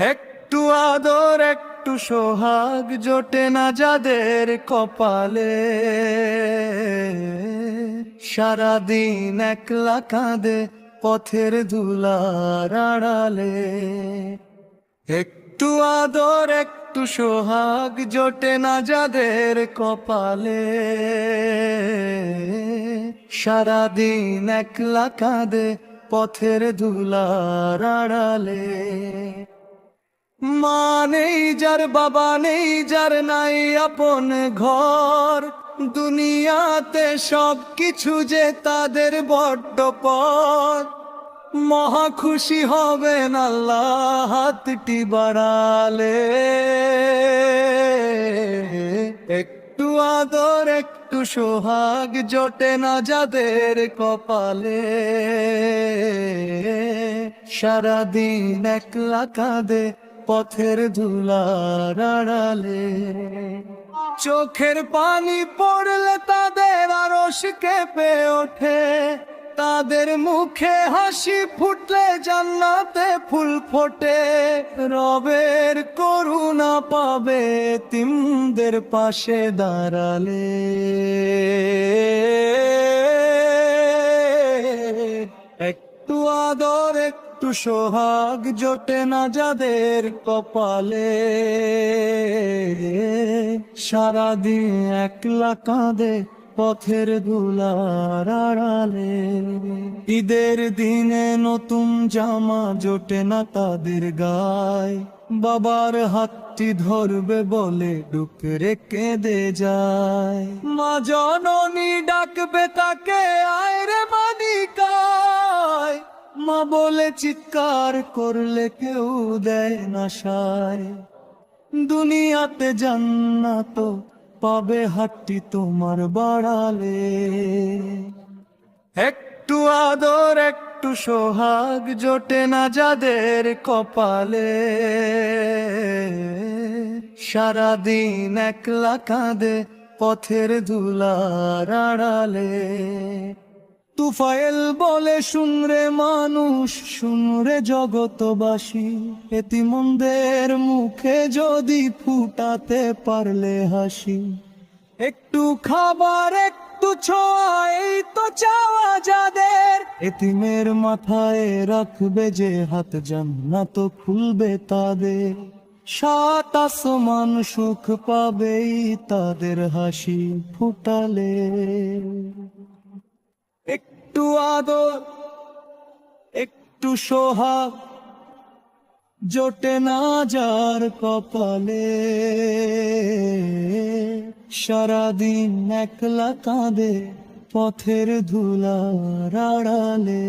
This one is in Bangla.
একটু আদর একটু সোহাগ জোটে না যাদের কপালে, সারাদিন একলা কাঁদে পথের ধুলার আড়ালে। একটু আদর একটু সোহাগ জোটে না যাদের কপালে, সারাদিন একলা কাঁদে পথের ধুলার আড়ালে। মা নেই যার, বাবা নেই যার, নাই আপন ঘর, দুনিয়াতে সব কিছু যে তাদের বড্ড পথ। মহা খুশি হবেন আল্লাহ হাতটি বাড়ালে। একটু আদর একটু সোহাগ জোটে না যাদের কপালে, সারাদিন একলা কাঁদে পথের ধুলার আড়ালে। চোখের পানি পড়লে তাদের আরশ কেঁপে ওঠে, তাদের মুখে হাসি ফুটলে জান্নাতে ফুল ফোটে। রবের করুণা পাবে তিমদের পাশে দাঁড়ালে। একটু আদর একটু সোহাগ জোটে না যাদের কপালে, সারাদিন একলা কাঁদে পথের ধুলার আড়ালে। ঈদের দিনে নতুন জামা জোটে না তাদের গায়, বাবার হাতটি ধরবে বলে ডুকরে কেঁদে যায়। মা জননী ডাকবে তাকে, আয় রে মানিকায়, মা বলে চিৎকার করলে কেউ দেয় না সায়। দুনিয়াতে জান্নাত পাবে হাতটি তোমার বাড়ালে। একটু আদর একটু সোহাগ জোটে না যাদের কপালে, সারাদিন একলা কাঁদে পথের ধুলার আড়ালে। তুফাইল বলে শুনরে মানুষ, শুনরে জগতবাসী, এতিমদের মুখে যদি ফুটাতে পারলে হাসি। একটু খাবার একটু ছোঁয়া এই তো চাওয়া যাদের, এতিমের মাথায় রাখবে যে হাত জান্নাত খুলবে তাদের। সাত আসমান সুখ পাবেই তাদের হাসি ফুটালে। একটু আদর একটু সোহাগ জোটে না যার কপালে, সারাদিন একলা কাঁদে পথের ধুলার আড়ালে।